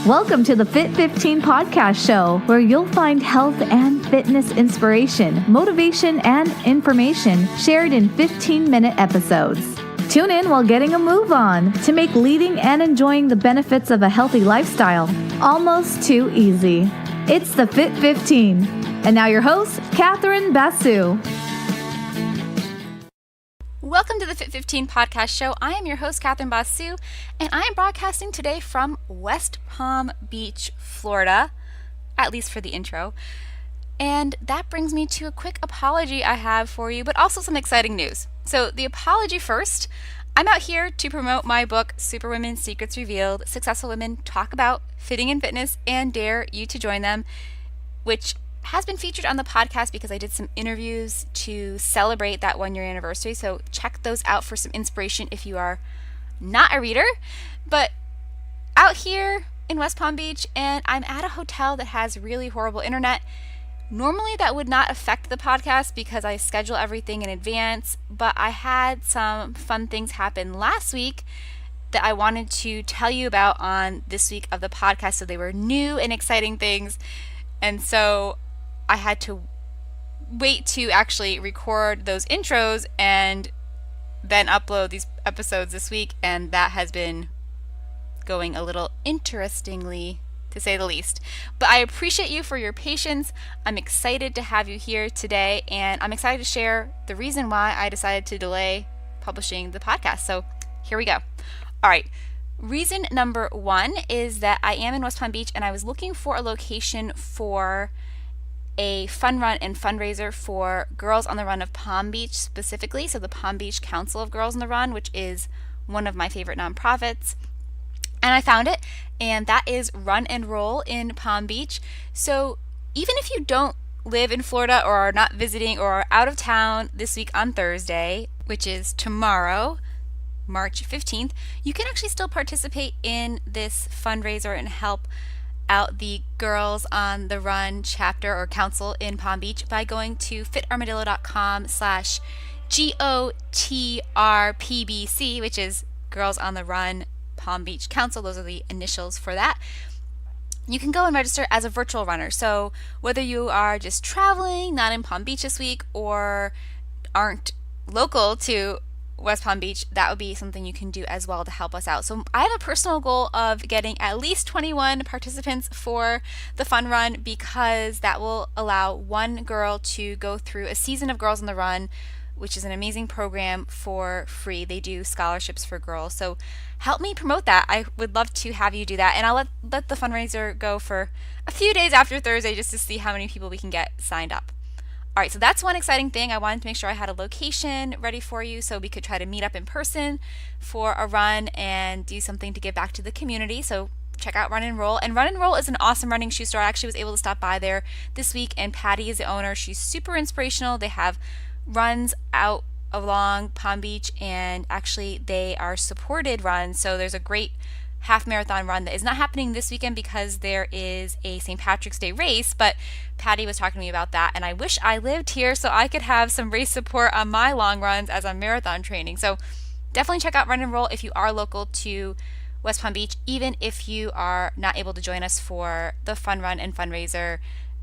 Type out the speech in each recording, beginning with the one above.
Welcome to the Fit 15 podcast show, where you'll find health and fitness inspiration, motivation, and information shared in 15-minute episodes. Tune in while getting a move on to make leading and enjoying the benefits of a healthy lifestyle almost too easy. It's the Fit 15. And now your host, Catherine Basu. Welcome to the Fit 15 podcast show. I am your host, Catherine Basu, and I am broadcasting today from West Palm Beach, Florida, at least for the intro. And that brings me to a quick apology I have for you, but also some exciting news. So the apology first, I'm out here to promote my book, Superwomen Secrets Revealed, Successful Women Talk About Fitting and Fitness and Dare You to Join Them, which has been featured on the podcast because I did some interviews to celebrate that 1-year anniversary. So check those out for some inspiration if you are not a reader. But out here in West Palm Beach, and I'm at a hotel that has really horrible internet. Normally that would not affect the podcast because I schedule everything in advance, but I had some fun things happen last week that I wanted to tell you about on this week of the podcast. So they were new and exciting things. And so I had to wait to actually record those intros and then upload these episodes this week, and that has been going a little interestingly, to say the least. But I appreciate you for your patience. I'm excited to have you here today, and I'm excited to share the reason why I decided to delay publishing the podcast. So here we go. All right. Reason number one is that I am in West Palm Beach, and I was looking for a location for a fun run and fundraiser for Girls on the Run of Palm Beach specifically. So the Palm Beach Council of Girls on the Run, which is one of my favorite nonprofits. And I found it, and that is Run and Roll in Palm Beach. So even if you don't live in Florida or are not visiting or are out of town this week on Thursday, which is tomorrow, March 15th, you can actually still participate in this fundraiser and help out the Girls on the Run chapter or council in Palm Beach by going to fitarmadillo.com/GOTRPBC, which is Girls on the Run Palm Beach Council. Those are the initials for that. You can go and register as a virtual runner. So whether you are just traveling, not in Palm Beach this week, or aren't local to West Palm Beach, that would be something you can do as well to help us out. So I have a personal goal of getting at least 21 participants for the fun run, because that will allow one girl to go through a season of Girls on the Run, which is an amazing program for free. They do scholarships for girls. So help me promote that. I would love to have you do that. And I'll let the fundraiser go for a few days after Thursday just to see how many people we can get signed up. All right, so that's one exciting thing. I wanted to make sure I had a location ready for you so we could try to meet up in person for a run and do something to give back to the community. So check out Run and Roll. And Run and Roll is an awesome running shoe store. I actually was able to stop by there this week, and Patty is the owner. She's super inspirational. They have runs out along Palm Beach, and actually they are supported runs. So there's a great half marathon run that is not happening this weekend because there is a St. Patrick's Day race, but Patty was talking to me about that, and I wish I lived here so I could have some race support on my long runs as I'm marathon training. So definitely check out Run and Roll if you are local to West Palm Beach, even if you are not able to join us for the fun run and fundraiser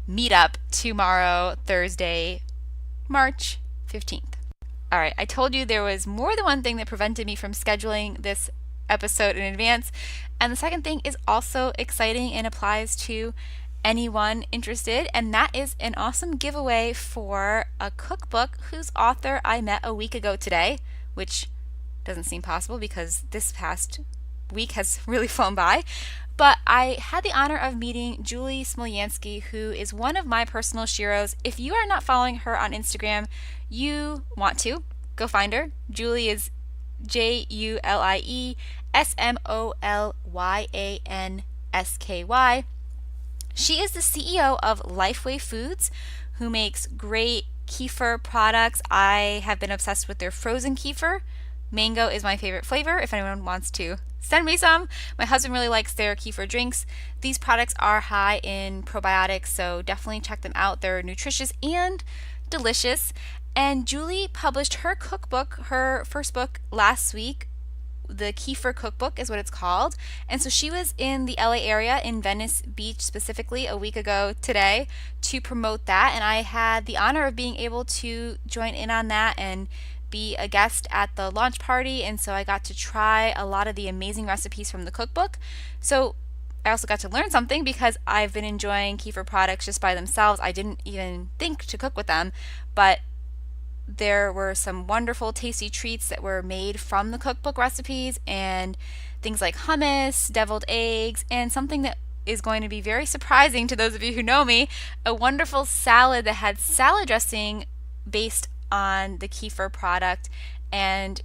meetup tomorrow, Thursday, March 15th. All right, I told you there was more than one thing that prevented me from scheduling this episode in advance, and the second thing is also exciting and applies to anyone interested, and that is an awesome giveaway for a cookbook whose author I met a week ago today, which doesn't seem possible because this past week has really flown by. But I had the honor of meeting Julie Smolyansky, who is one of my personal sheroes. If you are not following her on Instagram, you want to go find her. Julie is JuliesMolyansky. She is the CEO of Lifeway Foods, who makes great kefir products. I have been obsessed with their frozen kefir. Mango is my favorite flavor if anyone wants to send me some. My husband really likes their kefir drinks. These products are high in probiotics, so definitely check them out. They're nutritious and delicious. And Julie published her cookbook, her first book, last week, the Kefir Cookbook is what it's called. And so she was in the LA area, in Venice Beach specifically, a week ago today to promote that. And I had the honor of being able to join in on that and be a guest at the launch party. And so I got to try a lot of the amazing recipes from the cookbook. So I also got to learn something because I've been enjoying kefir products just by themselves. I didn't even think to cook with them, but there were some wonderful tasty treats that were made from the cookbook recipes, and things like hummus, deviled eggs, and something that is going to be very surprising to those of you who know me, a wonderful salad that had salad dressing based on the kefir product. And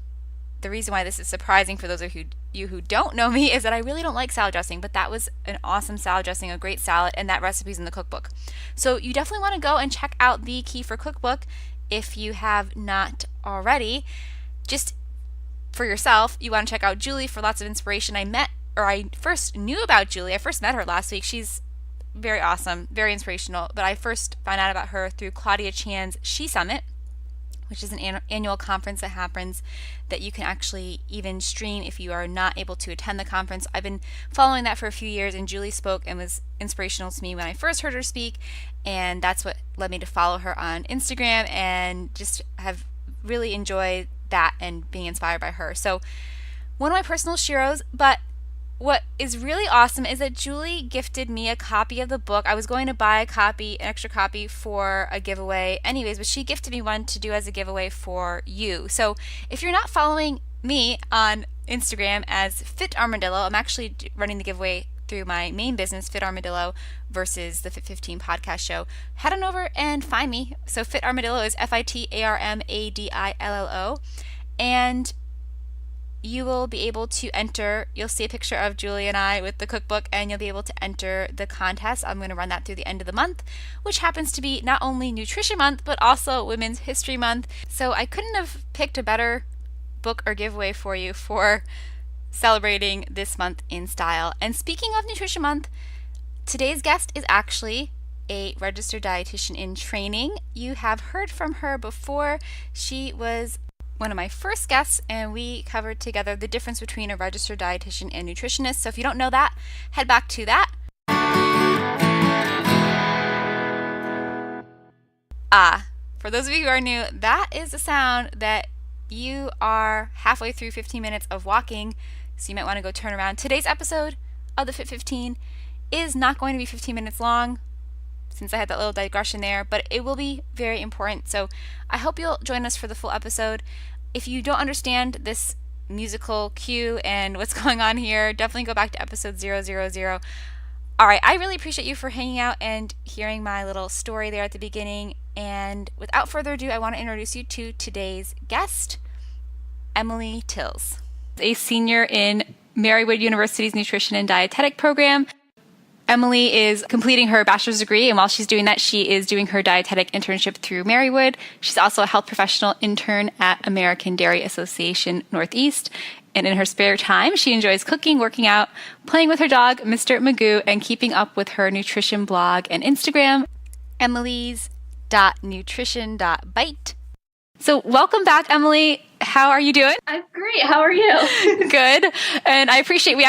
the reason why this is surprising for those of you who don't know me is that I really don't like salad dressing, but that was an awesome salad dressing, a great salad, and that recipe's in the cookbook. So you definitely want to go and check out the Kefir Cookbook if you have not already. Just for yourself, you want to check out Julie for lots of inspiration. I first knew about Julie. I first met her last week. She's very awesome, very inspirational, but I first found out about her through Claudia Chan's She Summit, which is an annual conference that happens that you can actually even stream if you are not able to attend the conference. I've been following that for a few years, and Julie spoke and was inspirational to me when I first heard her speak, and that's what led me to follow her on Instagram and just have really enjoyed that and being inspired by her. So one of my personal sheroes, but what is really awesome is that Julie gifted me a copy of the book. I was going to buy an extra copy for a giveaway anyways, but she gifted me one to do as a giveaway for you. So if you're not following me on Instagram as Fit Armadillo, I'm actually running the giveaway through my main business, Fit Armadillo, versus the Fit 15 podcast show. Head on over and find me. So Fit Armadillo is FITARMADILLO, and you will be able to enter. You'll see a picture of Julie and I with the cookbook, and you'll be able to enter the contest. I'm going to run that through the end of the month, which happens to be not only Nutrition Month, but also Women's History Month. So I couldn't have picked a better book or giveaway for you for celebrating this month in style. And speaking of Nutrition Month, today's guest is actually a registered dietitian in training. You have heard from her before. She was one of my first guests, and we covered together the difference between a registered dietitian and nutritionist. So if you don't know that, head back to that. For those of you who are new, that is the sound that you are halfway through 15 minutes of walking, so you might want to go turn around. Today's episode of the Fit 15 is not going to be 15 minutes long, since I had that little digression there, but it will be very important. So I hope you'll join us for the full episode. If you don't understand this musical cue and what's going on here, definitely go back to episode 000. All right, I really appreciate you for hanging out and hearing my little story there at the beginning. And without further ado, I want to introduce you to today's guest, Emily Tills, a senior in Marywood University's Nutrition and Dietetic program. Emily is completing her bachelor's degree, and while she's doing that, she is doing her dietetic internship through Marywood. She's also a health professional intern at American Dairy Association Northeast. And in her spare time, she enjoys cooking, working out, playing with her dog, Mr. Magoo, and keeping up with her nutrition blog and Instagram, emily's.nutrition.bite. So welcome back, Emily. How are you doing? I'm great. How are you? Good. And I appreciate,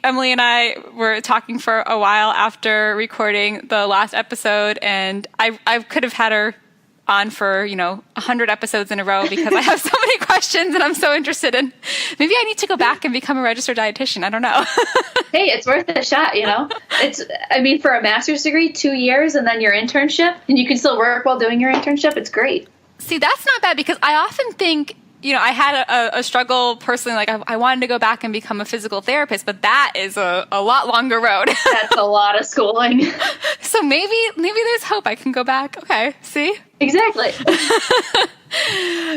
Emily and I were talking for a while after recording the last episode, and I could have had her on for, 100 episodes in a row because I have so many questions and I'm so interested in. Maybe I need to go back and become a registered dietitian. I don't know. Hey, it's worth a shot, for a master's degree, 2 years and then your internship, and you can still work while doing your internship. It's great. See, that's not bad because I often think, I had a struggle personally, like I wanted to go back and become a physical therapist, but that is a lot longer road. That's a lot of schooling. So maybe there's hope I can go back. Okay, see? Exactly.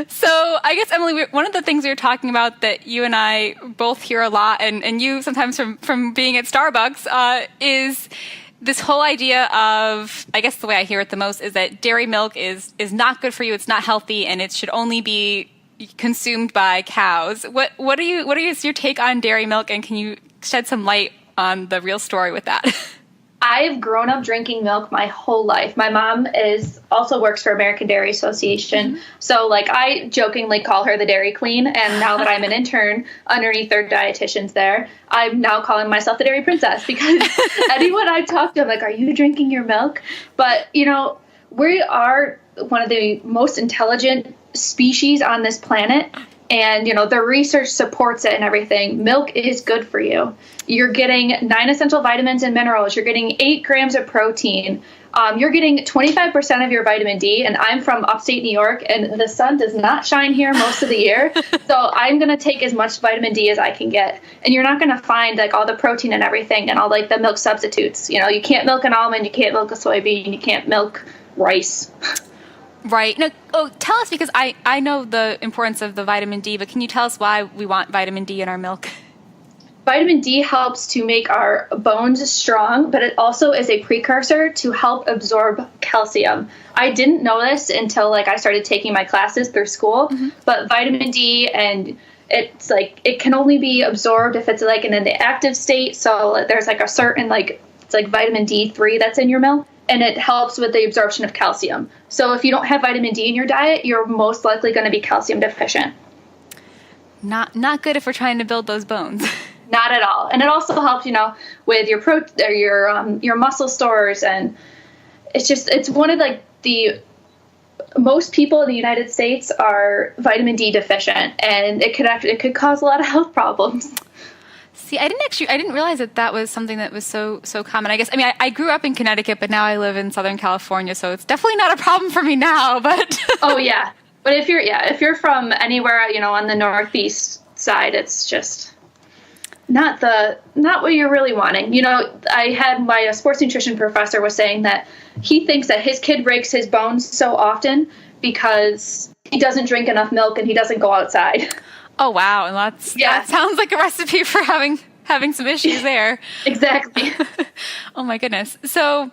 So I guess, Emily, one of the things we were talking about that you and I both hear a lot, and you sometimes from being at Starbucks, is this whole idea of, I guess the way I hear it the most is that dairy milk is not good for you, it's not healthy, and it should only be consumed by cows. What is your take on dairy milk, and can you shed some light on the real story with that? I've grown up drinking milk my whole life. My mom also works for American Dairy Association. Mm-hmm. So like I jokingly call her the Dairy Queen. And now that I'm an intern underneath their dietitians there, I'm now calling myself the Dairy Princess, because anyone I talk to, I'm like, are you drinking your milk? But, you know, we are one of the most intelligent species on this planet. And, you know, the research supports it and everything. Milk is good for you. You're getting 9 essential vitamins and minerals. You're getting 8 grams of protein. You're getting 25% of your vitamin D. And I'm from upstate New York, and the sun does not shine here most of the year. So I'm going to take as much vitamin D as I can get. And you're not going to find like all the protein and everything and all like the milk substitutes. You know, you can't milk an almond. You can't milk a soybean. You can't milk rice. Right. No, tell us, because I know the importance of the vitamin D, but can you tell us why we want vitamin D in our milk? Vitamin D helps to make our bones strong, but it also is a precursor to help absorb calcium. I didn't know this until like I started taking my classes through school, but vitamin D, and it's like it can only be absorbed if it's like in an active state. So there's like a certain it's like vitamin D3 that's in your milk. And it helps with the absorption of calcium. So if you don't have vitamin D in your diet, you're most likely going to be calcium deficient. Not good if we're trying to build those bones. Not at all. And it also helps, you know, with your your muscle stores, and it's one of like the most people in the United States are vitamin D deficient, and it could cause a lot of health problems. See, I didn't realize that was something that was so common. I guess, I mean, I grew up in Connecticut, but now I live in Southern California, so it's definitely not a problem for me now, but. Oh yeah. But if you're from anywhere, you know, on the Northeast side, it's just not what you're really wanting. You know, I had my sports nutrition professor was saying that he thinks that his kid breaks his bones so often because he doesn't drink enough milk and he doesn't go outside. Oh, wow. And that sounds like a recipe for having some issues there. Exactly. Oh, my goodness. So,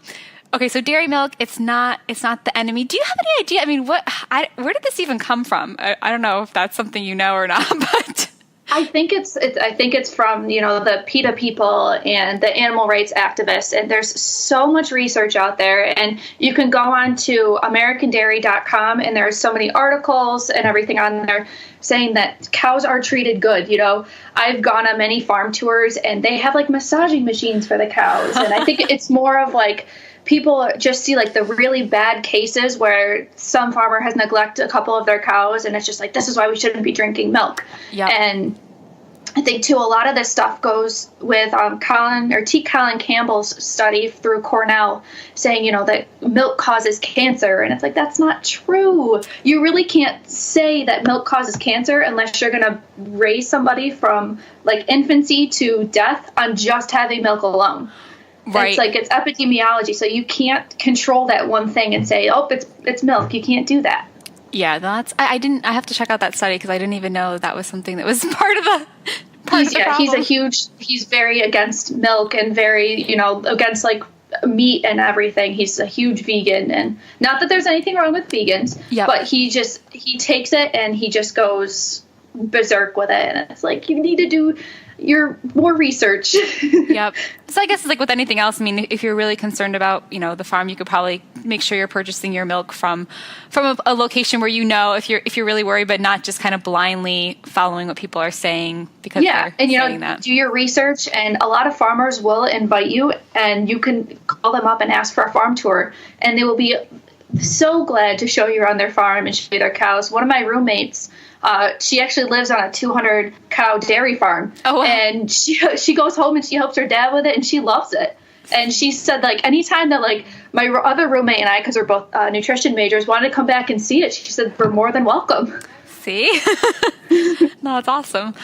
okay, so dairy milk, it's not the enemy. Do you have any idea? I mean, where did this even come from? I don't know if that's something you know or not, but. I think it's from, you know, the PETA people and the animal rights activists, and there's so much research out there, and you can go on to americandairy.com, and there's so many articles and everything on there saying that cows are treated good. You know, I've gone on many farm tours, and they have like massaging machines for the cows, and I think it's more of like people just see like the really bad cases where some farmer has neglected a couple of their cows, and it's just like, this is why we shouldn't be drinking milk. Yep. And I think too, a lot of this stuff goes with Colin Campbell's study through Cornell saying, you know, that milk causes cancer. And it's like, that's not true. You really can't say that milk causes cancer unless you're going to raise somebody from like infancy to death on just having milk alone. Right. It's epidemiology. So you can't control that one thing and say, oh, it's milk. You can't do that. Yeah, I have to check out that study because I didn't even know that was something that was part of the problem. He's very against milk and very, you know, against like meat and everything. He's a huge vegan, and not that there's anything wrong with vegans, but he takes it and he just goes berserk with it. And it's like, you need to do your more research. Yep. So I guess it's like with anything else. I mean, if you're really concerned about, you know, the farm, you could probably make sure you're purchasing your milk from a location where, you know, if you're really worried, but not just kind of blindly following what people are saying because they're and you saying know, that. Do your research, and a lot of farmers will invite you, and you can call them up and ask for a farm tour, and they will be so glad to show you around their farm and show you their cows. One of my roommates, she actually lives on a 200 cow dairy farm. Oh, wow. And she goes home and she helps her dad with it, and she loves it. And she said, like, anytime that, like, my other roommate and I, because we're both nutrition majors, wanted to come back and see it, she said, we're more than welcome. See? No, it's awesome.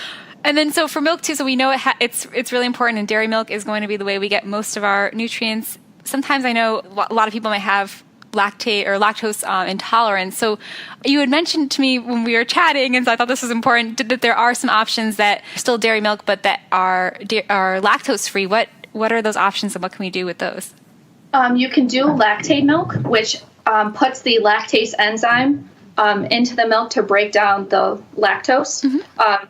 And then, so for milk, too, so we know it's really important, and dairy milk is going to be the way we get most of our nutrients. Sometimes I know a lot of people might have lactose intolerance. So you had mentioned to me when we were chatting, and so I thought this was important, that there are some options that are still dairy milk, but that are lactose free. What are those options, and what can we do with those? You can do lactate milk, which puts the lactase enzyme into the milk to break down the lactose. Mm-hmm.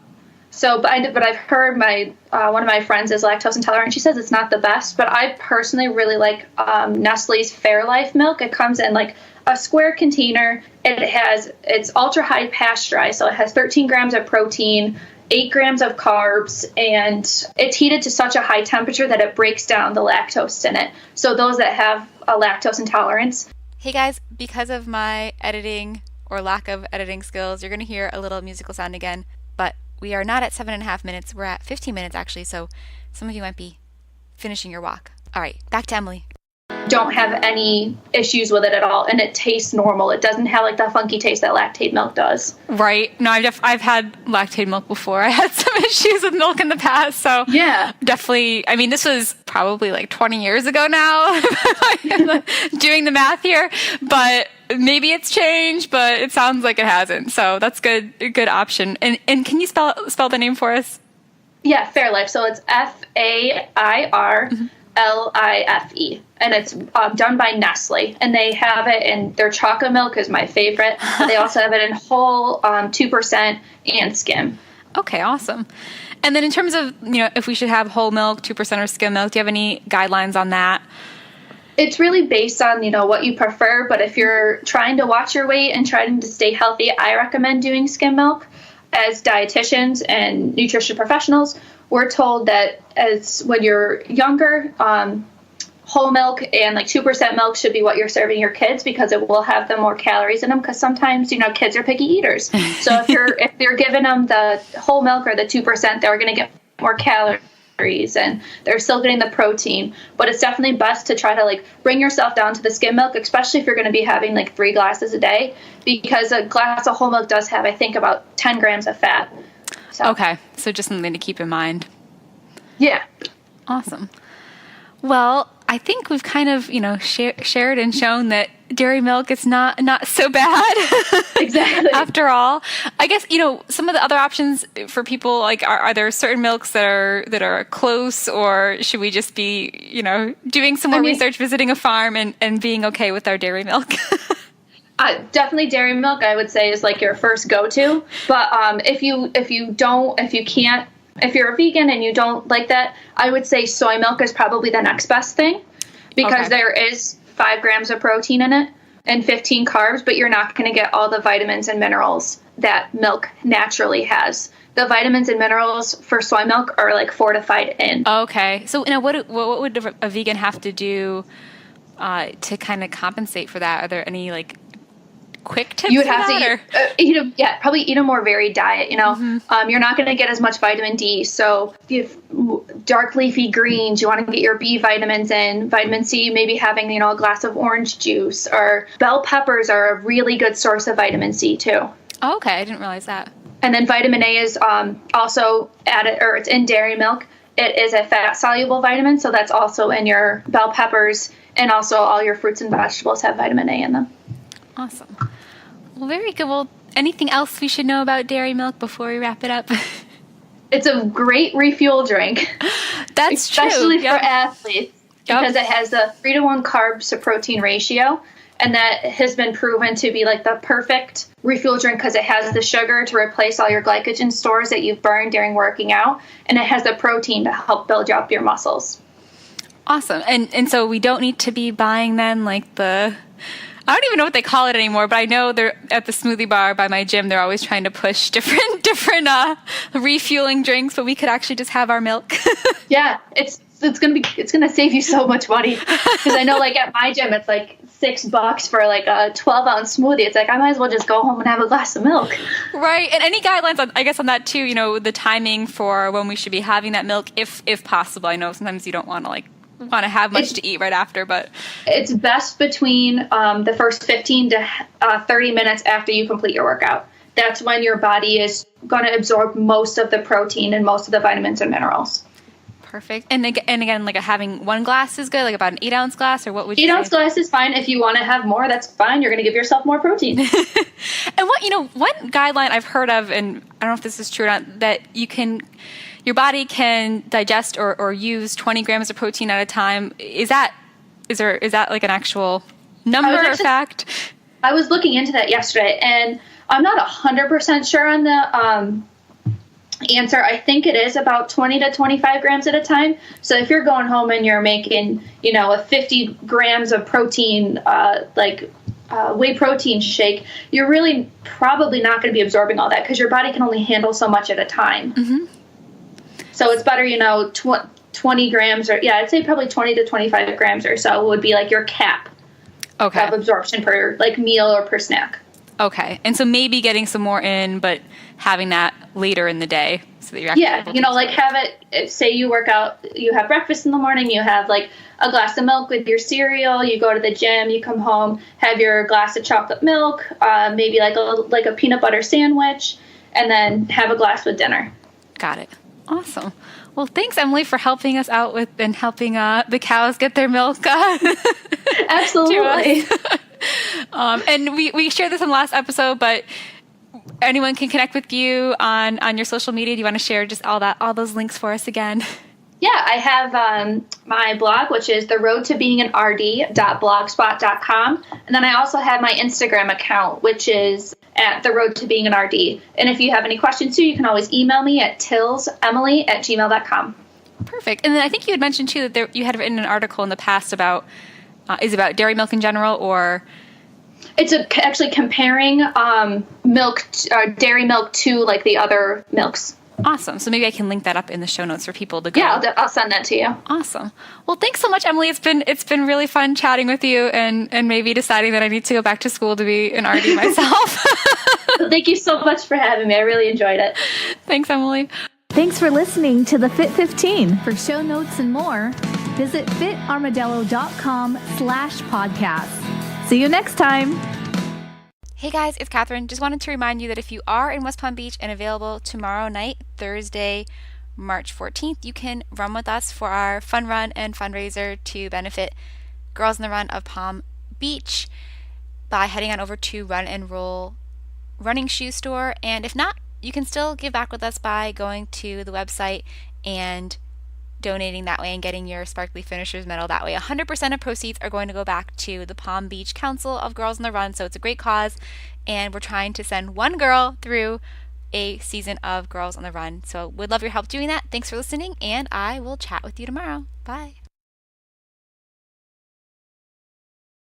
So, but I've heard one of my friends is lactose intolerant. She says it's not the best, but I personally really like Nestle's Fairlife milk. It comes in like a square container. It's ultra high pasteurized, so it has 13 grams of protein, 8 grams of carbs, and it's heated to such a high temperature that it breaks down the lactose in it. So those that have a lactose intolerance. Hey guys, because of my editing or lack of editing skills, you're going to hear a little musical sound again, but we are not at 7.5 minutes. We're at 15 minutes actually, so some of you might be finishing your walk. All right, back to Emily. Don't have any issues with it at all, and it tastes normal. It doesn't have like the funky taste that lactate milk does. Right. No, I've had lactate milk before. I had some issues with milk in the past, so yeah, definitely. I mean, this was probably like 20 years ago now. Doing the math here, but maybe it's changed, but it sounds like it hasn't. So that's good. A good option. And can you spell the name for us? Yeah, Fairlife. So it's FAIR. LIFE, and it's done by Nestle, and they have it in their chocolate milk is my favorite. They also have it in whole 2% and skim. Okay, awesome. And then in terms of if we should have whole milk, 2% or skim milk, do you have any guidelines on that? It's really based on what you prefer, but if you're trying to watch your weight and trying to stay healthy, I recommend doing skim milk. As dietitians and nutrition professionals, we're told that when you're younger, whole milk and like 2% milk should be what you're serving your kids, because it will have the more calories in them. Because sometimes kids are picky eaters. So if you're giving them the whole milk or the 2%, they're going to get more calories and they're still getting the protein. But it's definitely best to try to like bring yourself down to the skim milk, especially if you're going to be having like 3 glasses a day, because a glass of whole milk does have, I think, about 10 grams of fat. So. Okay, so just something to keep in mind. Yeah. Awesome. Well, I think we've kind of, shared and shown that dairy milk is not so bad. Exactly. After all, I guess, some of the other options for people, like, are there certain milks that are close, or should we just be, doing some more research, visiting a farm and being okay with our dairy milk? Definitely dairy milk, I would say, is like your first go-to. But if you're a vegan and you don't like that, I would say soy milk is probably the next best thing, because there is 5 grams of protein in it and 15 carbs, but you're not going to get all the vitamins and minerals that milk naturally has. The vitamins and minerals for soy milk are like fortified in. Okay. So what would a vegan have to do to kind of compensate for that? Are there any like quick tips? You would have to probably eat a more varied diet. Mm-hmm. You're not going to get as much vitamin D. So if dark leafy greens, you want to get your B vitamins in. Vitamin C, maybe having a glass of orange juice, or bell peppers are a really good source of vitamin C too. Oh, okay, I didn't realize that. And then vitamin A is also added, or it's in dairy milk. It is a fat soluble vitamin, so that's also in your bell peppers, and also all your fruits and vegetables have vitamin A in them. Awesome. Well, very good. Well, anything else we should know about dairy milk before we wrap it up? It's a great refuel drink. That's especially true. for athletes, because it has a 3-to-1 carbs to protein ratio, and that has been proven to be like the perfect refuel drink, because it has the sugar to replace all your glycogen stores that you've burned during working out, and it has the protein to help build up your muscles. Awesome. And so we don't need to be buying then like I don't even know what they call it anymore, but I know they're at the smoothie bar by my gym. They're always trying to push different refueling drinks, but we could actually just have our milk. Yeah, it's gonna save you so much money, because I know like at my gym it's like $6 for like a 12-ounce smoothie. It's like I might as well just go home and have a glass of milk. Right. And any guidelines on, I guess, on that too? The timing for when we should be having that milk, if possible. I know sometimes you don't want to have much to eat right after, but it's best between the first 15 to 30 minutes after you complete your workout. That's when your body is going to absorb most of the protein and most of the vitamins and minerals. Perfect. And again, like having 1 glass is good, like about an 8-ounce glass, or what would you say? 8-ounce glass is fine. If you want to have more, that's fine. You're going to give yourself more protein. And one guideline I've heard of, and I don't know if this is true or not, that your body can digest or use 20 grams of protein at a time. Is that like an actual number or fact? I was looking into that yesterday, and I'm not 100% sure on answer, I think it is about 20 to 25 grams at a time. So if you're going home and you're making, a 50 grams of protein, whey protein shake, you're really probably not going to be absorbing all that because your body can only handle so much at a time. Mm-hmm. So it's better, 20 grams or, I'd say probably 20 to 25 grams or so would be like your cap of absorption per meal or per snack. Okay. And so maybe getting some more in, but having that later in the day so that you're actually have it, say you work out, you have breakfast in the morning, you have like a glass of milk with your cereal, you go to the gym, you come home, have your glass of chocolate milk, maybe like a peanut butter sandwich, and then have a glass with dinner. Got it. Awesome. Well, thanks, Emily, for helping us out with and helping the cows get their milk. Absolutely. And we shared this in the last episode, but anyone can connect with you on your social media. Do you want to share just all those links for us again? Yeah, I have my blog, which is theroadtobeingand.blogspot.com. And then I also have my Instagram account, which is at theroadtobeingandRD. And if you have any questions too, you can always email me at tillsemily@gmail.com. Perfect. And then I think you had mentioned too that you had written an article in the past about dairy milk in general, or it's actually comparing dairy milk to like the other milks. Awesome. So maybe I can link that up in the show notes for people to go. Yeah, I'll send that to you. Awesome. Well, thanks so much, Emily. It's been really fun chatting with you and maybe deciding that I need to go back to school to be an RD myself. Thank you so much for having me. I really enjoyed it. Thanks, Emily. Thanks for listening to the Fit 15. For show notes and more, visit fitarmadillo.com/podcast. See you next time. Hey guys, it's Catherine. Just wanted to remind you that if you are in West Palm Beach and available tomorrow night, Thursday, March 14th, you can run with us for our fun run and fundraiser to benefit Girls in the Run of Palm Beach by heading on over to Run and Roll running shoe store. And if not, you can still give back with us by going to the website and donating that way and getting your Sparkly Finishers medal that way. 100% of proceeds are going to go back to the Palm Beach Council of Girls in the Run, so it's a great cause, and we're trying to send one girl through a season of Girls on the Run. So we'd love your help doing that. Thanks for listening, and I will chat with you tomorrow. Bye.